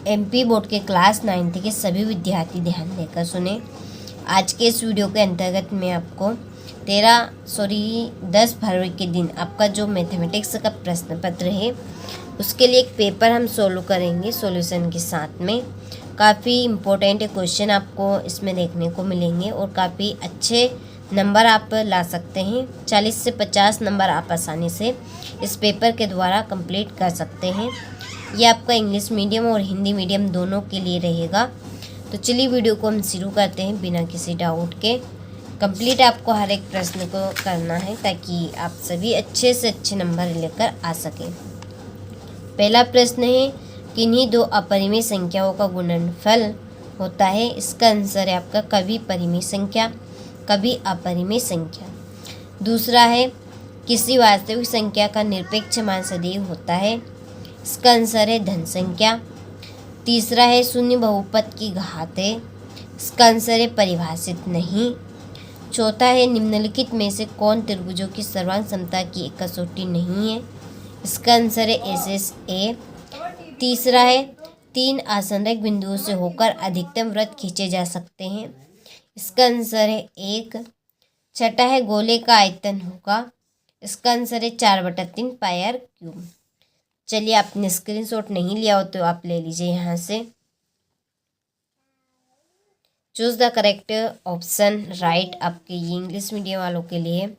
MP board के class 9th के सभी विद्यार्थी ध्यान देकर सुने। आज के इस वीडियो के अंतर्गत मैं आपको 10 फरवरी के दिन आपका जो मैथमेटिक्स का प्रश्न पत्र है उसके लिए एक पेपर हम सोल्व करेंगे सॉल्यूशन के साथ में। काफ़ी इम्पोर्टेंट क्वेश्चन आपको इसमें देखने को मिलेंगे और काफ़ी अच्छे नंबर आप ला सकते हैं। 40 से 50 नंबर आप आसानी से इस पेपर के द्वारा कंप्लीट कर सकते हैं। ये आपका इंग्लिश मीडियम और हिंदी मीडियम दोनों के लिए रहेगा। तो चलिए वीडियो को हम शुरू करते हैं बिना किसी डाउट के। कंप्लीट आपको हर एक प्रश्न को करना है ताकि आप सभी अच्छे से अच्छे नंबर लेकर आ सकें। पहला प्रश्न है, किन्हीं दो अपरिमेय संख्याओं का गुणनफल होता है। इसका आंसर है आपका कभी परिमेय संख्या कभी अपरिमेय संख्या। दूसरा है, किसी वास्तविक संख्या का निरपेक्ष मान सदैव होता है। इसका आंसर है धन संख्या। तीसरा है, शून्य बहुपद की घात है। इसका आंसर है परिभाषित नहीं। चौथा है, निम्नलिखित में से कौन त्रिभुजों की सर्वांग समता की एक कसौटी नहीं है। इसका आंसर है SSA। तीसरा है, 3 आसंजक बिंदुओं से होकर अधिकतम वृत्त खींचे जा सकते हैं। इसका आंसर है 1। छठा है, गोले का आयतन होगा। इसका आंसर है 4/3 πr³। चलिए, आपने स्क्रीनशॉट नहीं लिया हो तो आप ले लीजिए यहाँ से। Choose the correct option right आपके ये इंग्लिश मीडियम वालों के लिए।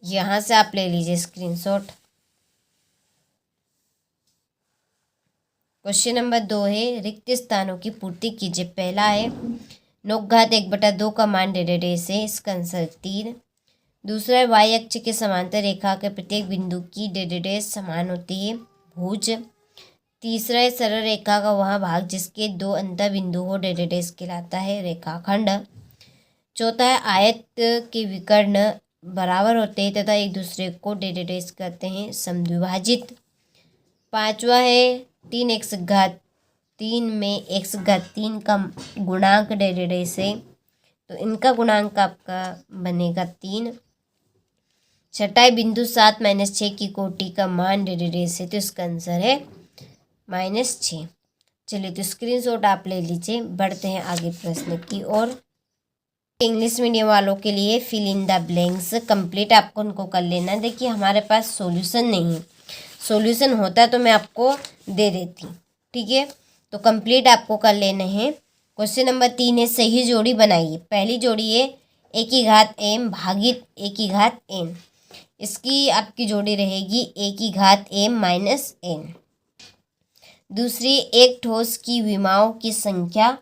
यहाँ से आप ले लीजिए स्क्रीनशॉट। क्वेश्चन नंबर 2 है, रिक्त स्थानों की पूर्ति कीजिए। पहला है, 9/1/2 का मान डेढ़ से। इसका आंसर 3। दूसरा है, वाई अक्ष के समांतर रेखा के प्रत्येक बिंदु की डेढ़ समान होती है, भुज। तीसरा है, सरल रेखा का वह भाग जिसके 2 अंतर बिंदु हो डेढ़ कहलाता है, रेखाखंड। चौथा है, आयत के विकर्ण बराबर होते हैं तथा एक दूसरे को डेढ़ कहते हैं, समद्विभाजित। पांचवा है, 3x3 में x3 का गुणांक डेढ़ से, तो इनका गुणांक आपका बनेगा 3। छठा है, बिंदु 7 - 6 की कोटि का मान डेढ़ से, तो इसका आंसर है -6। चलिए, तो स्क्रीनशॉट आप ले लीजिए। बढ़ते हैं आगे प्रश्न की ओर। इंग्लिश मीडियम वालों के लिए fill in the blanks complete आपको उनको कर लेना। देखिए, हमारे पास सॉल्यूशन नहीं है। सॉल्यूशन होता तो मैं आपको दे देती, ठीक है। तो कंप्लीट आपको कर लेने हैं। क्वेश्चन नंबर 3 है, सही जोड़ी बनाइए। पहली जोड़ी है a⁻m भागित a⁻n। इसकी आपकी जोड़ी रहेगी a⁻m - n। दूसरी, एक ठोस की विमाओं की संख्या।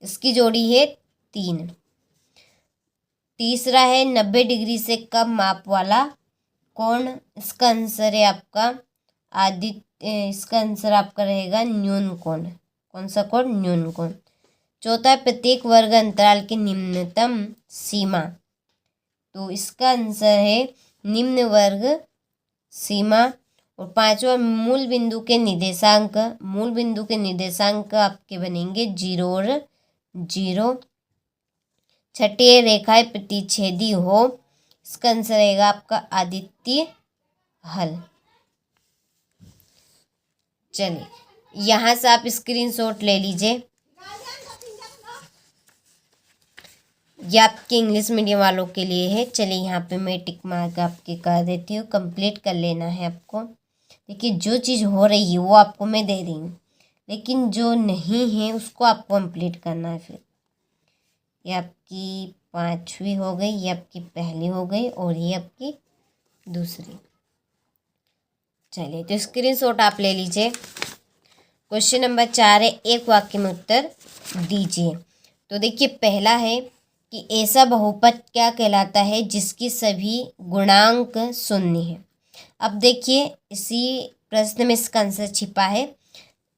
इसकी जोड़ी है 3। तीसरा है, 90 डिग्री से कम माप वाला कोण। इसका आंसर है आपका इसका आंसर आपका रहेगा न्यून कोण। कौन सा कोण? न्यून कोण। चौथा है, प्रत्येक वर्ग अंतराल की निम्नतम सीमा। तो इसका आंसर है निम्न वर्ग सीमा। और पांचवा, मूल बिंदु के निर्देशांक। मूल बिंदु के निर्देशांक आपके बनेंगे 0 और 0। छठी, रेखाएं प्रतिच्छेदी हो। इसका आंसर रहेगा आपका आदित्य हल। चलिए, यहाँ से आप स्क्रीनशॉट ले लीजिए। ये आपके इंग्लिश मीडियम वालों के लिए है। चलिए, यहाँ पे मैं टिक मार्क आपके कर देती हूँ। कंप्लीट कर लेना है आपको। देखिए, जो चीज़ हो रही है वो आपको मैं दे रही हूँ, लेकिन जो नहीं है उसको आपको कंप्लीट करना है। फिर ये आपकी 5वीं हो गई, ये आपकी पहली हो गई और ये आपकी दूसरी। चलिए, तो स्क्रीनशॉट आप ले लीजिए। क्वेश्चन नंबर 4 है, एक वाक्य में उत्तर दीजिए। तो देखिए, पहला है कि ऐसा बहुपद क्या कहलाता है जिसकी सभी गुणांक शून्य है। अब देखिए, इसी प्रश्न में इसका आंसर छिपा है।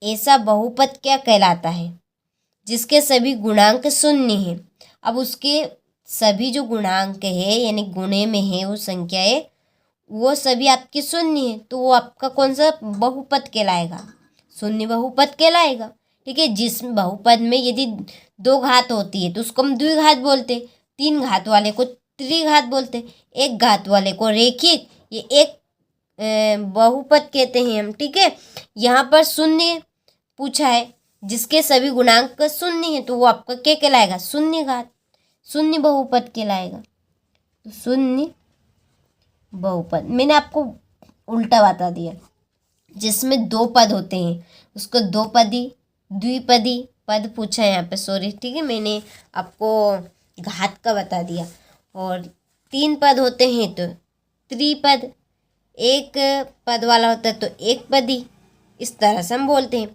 ऐसा बहुपद क्या कहलाता है जिसके सभी गुणांक शून्य है। अब उसके सभी जो गुणांक है यानी गुणे में है वो संख्या है, वो सभी आपके शून्य है, तो वो आपका कौन सा बहुपद कहलाएगा? शून्य बहुपद कहलाएगा, ठीक है। जिस बहुपद में यदि 2 घात होती है तो उसको हम द्विघात बोलते, 3 घात वाले को त्रिघात बोलते, 1 घात वाले को रेखिक, ये एक बहुपद कहते हैं हम, ठीक है। यहाँ पर शून्य पूछा है, जिसके सभी गुणांक शून्य है, तो वो आपका क्या कहलाएगा, शून्य घात, शून्य बहुपद कहलाएगा। तो शून्य बहुपद मैंने आपको उल्टा बता दिया। जिसमें दो पद होते हैं उसको दो पदी द्विपदी पद पूछा है यहाँ पे, सॉरी, ठीक है, मैंने आपको घात का बता दिया। और तीन पद होते हैं तो त्रिपद, एक पद वाला होता है तो एक पदी, इस तरह से हम बोलते हैं,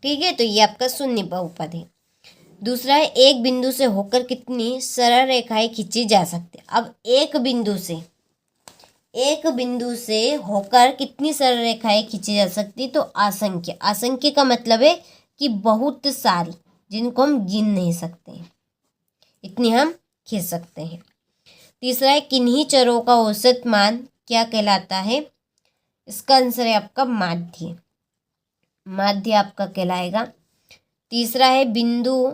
ठीक है। तो ये आपका शून्य बहुपद है। दूसरा है, एक बिंदु से होकर कितनी सरल रेखाएं खींची जा सकती है। अब एक बिंदु से होकर कितनी सरल रेखाएं खींची जा सकती है, तो असंख्य। असंख्य का मतलब है कि बहुत सारी, जिनको हम गिन नहीं सकते हैं, इतनी हम खींच सकते हैं। तीसरा है, किन्हीं चरों का औसत मान क्या कहलाता है। इसका आंसर है आपका माध्य, माध्य आपका कहलाएगा। तीसरा है, बिंदु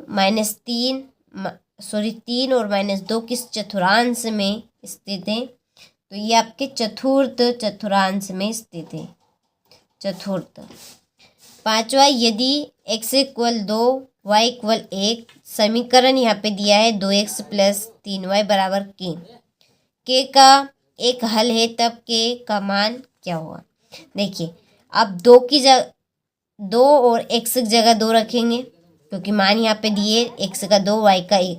तीन और -2 किस चतुर्थांश में स्थित है, तो ये आपके चतुर्थ चतुर्थांश में स्थित है, चतुर्थ। पांचवा, यदि x = 2 y = 1, समीकरण यहाँ पे दिया है 2x + 3y = k का एक हल है, तब k का मान क्या होगा। देखिए, आप 2 और x की जगह 2 रखेंगे, क्योंकि मान यहाँ पे दिए x का 2 y का 1,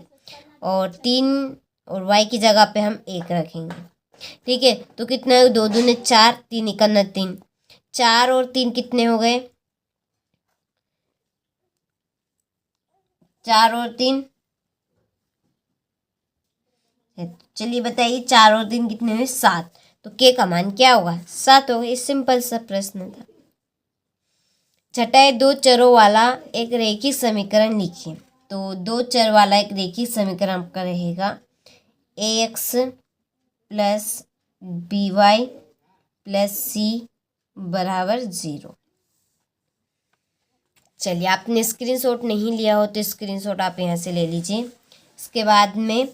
और 3 और y की जगह पे हम 1 रखेंगे, ठीक है। तो कितना है, 2 दूने 4, 3 इकन्ना 3, 4 और 3 कितने हो गए, 4 और 3, चलिए बताइए, 4 और 3 कितने हुए, 7। तो के का मान क्या होगा, 7 होगा। ये सिंपल सा प्रश्न था। छठा है, 2 चरों वाला एक रैखिक समीकरण लिखिए। तो 2 चर वाला एक रैखिक समीकरण आपका रहेगा ax + by + c = 0। चलिए, आपने स्क्रीनशॉट नहीं लिया हो तो स्क्रीनशॉट आप यहाँ से ले लीजिए। इसके बाद में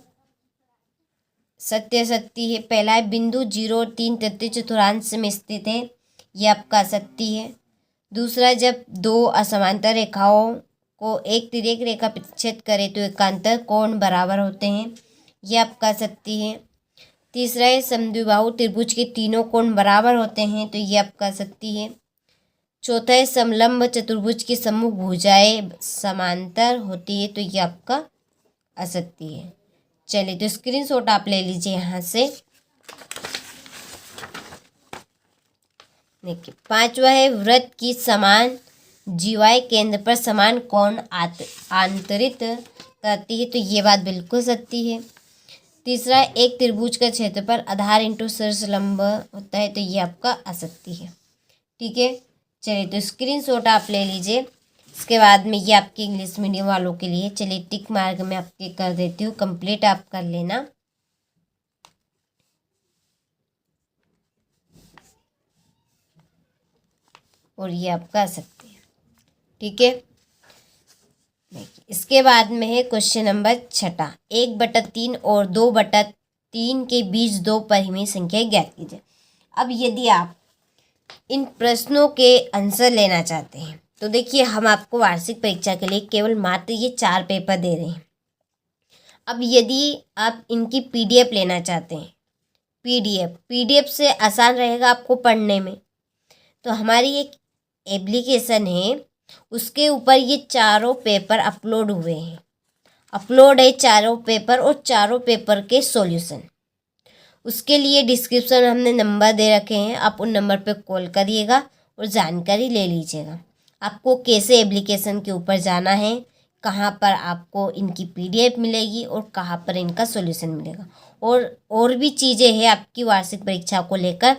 सत्य है। पहला है, बिंदु 0 और 3 तृतीय चतुर्थांश में स्थित है, ये आपका सत्य है। दूसरा, जब 2 असमांतर रेखाओं को एक तिर्यक रेखा प्रतिच्छेद करे तो एकांतर कोण बराबर होते हैं, ये आपका सत्य है। तीसरा है, समद्विबाहु त्रिभुज के तीनों कोण बराबर होते हैं, तो ये आपका सत्य है। चौथा है, समलंब चतुर्भुज की सम्मुख भुजाएं समांतर होती है, तो ये आपका असत्य है। चलिए, तो स्क्रीनशॉट आप ले लीजिए यहाँ से। देखिए, पांचवा है, वृत्त की समान जीवाएं केंद्र पर समान कोण आंतरित करती है, तो ये बात बिल्कुल सत्य है। तीसरा, एक त्रिभुज का क्षेत्रफल आधार इंटू शीर्ष लंब होता है, तो ये आपका असत्य है, ठीक है। चलिए, तो स्क्रीनशॉट आप ले लीजिए। इसके बाद में ये आपके इंग्लिश मीडियम वालों के लिए, चलिए टिक मार्क में आपके कर देती हूँ, कंप्लीट आप कर लेना। और ये आपका असत्य है, ठीक है। देखिए, इसके बाद में है क्वेश्चन नंबर 6, 1/3 और 2/3 के बीच 2 परिमेय संख्या ज्ञात कीजिए। अब यदि आप इन प्रश्नों के आंसर लेना चाहते हैं तो देखिए, हम आपको वार्षिक परीक्षा के लिए केवल मात्र ये 4 पेपर दे रहे हैं। अब यदि आप इनकी PDF लेना चाहते हैं, PDF से आसान रहेगा आपको पढ़ने में, तो हमारी एक एप्लीकेशन है, उसके ऊपर ये चारों पेपर अपलोड हुए हैं। अपलोड है चारों पेपर और चारों पेपर के सॉल्यूशन। उसके लिए डिस्क्रिप्शन हमने नंबर दे रखे हैं, आप उन नंबर पे कॉल करिएगा और जानकारी ले लीजिएगा। आपको कैसे एप्लीकेशन के ऊपर जाना है, कहाँ पर आपको इनकी PDF मिलेगी और कहाँ पर इनका सॉल्यूशन मिलेगा, और भी चीज़ें हैं आपकी वार्षिक परीक्षा को लेकर,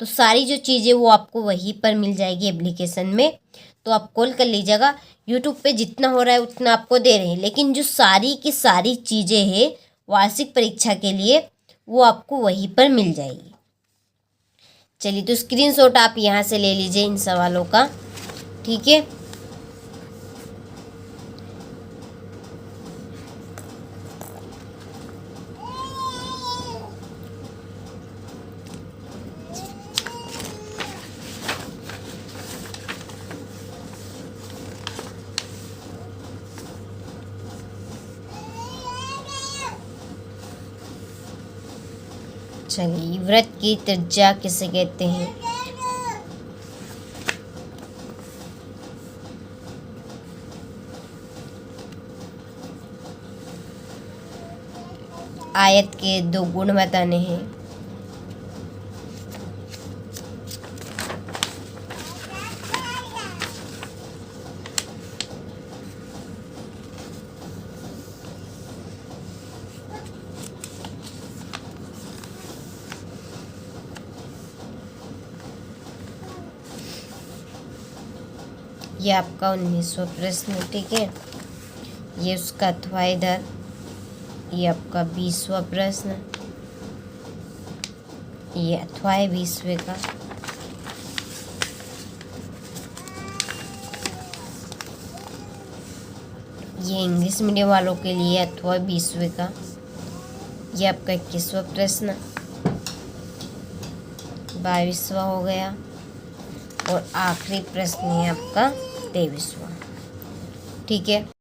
तो सारी जो चीज़ें वो आपको वहीं पर मिल जाएगी एप्लीकेशन में। तो आप कॉल कर लीजिएगा। यूट्यूब पे जितना हो रहा है उतना आपको दे रहे हैं, लेकिन जो सारी की सारी चीज़ें हैं वार्षिक परीक्षा के लिए, वो आपको वहीं पर मिल जाएगी। चलिए, तो स्क्रीनशॉट आप यहाँ से ले लीजिए इन सवालों का, ठीक है। चलिए, वृत्त की त्रिज्या किसे कहते हैं? आयत के 2 गुण बताने हैं। ये आपका 19वां प्रश्न, ठीक है। ये उसका अथवा इधर, ये आपका 20वां प्रश्न, ये अथवा है 20वें का। ये इंग्लिश मीडियम वालों के लिए अथवा 20वें का। ये आपका 21वां प्रश्न, 22वां हो गया, और आखिरी प्रश्न है आपका 23वां, ठीक है।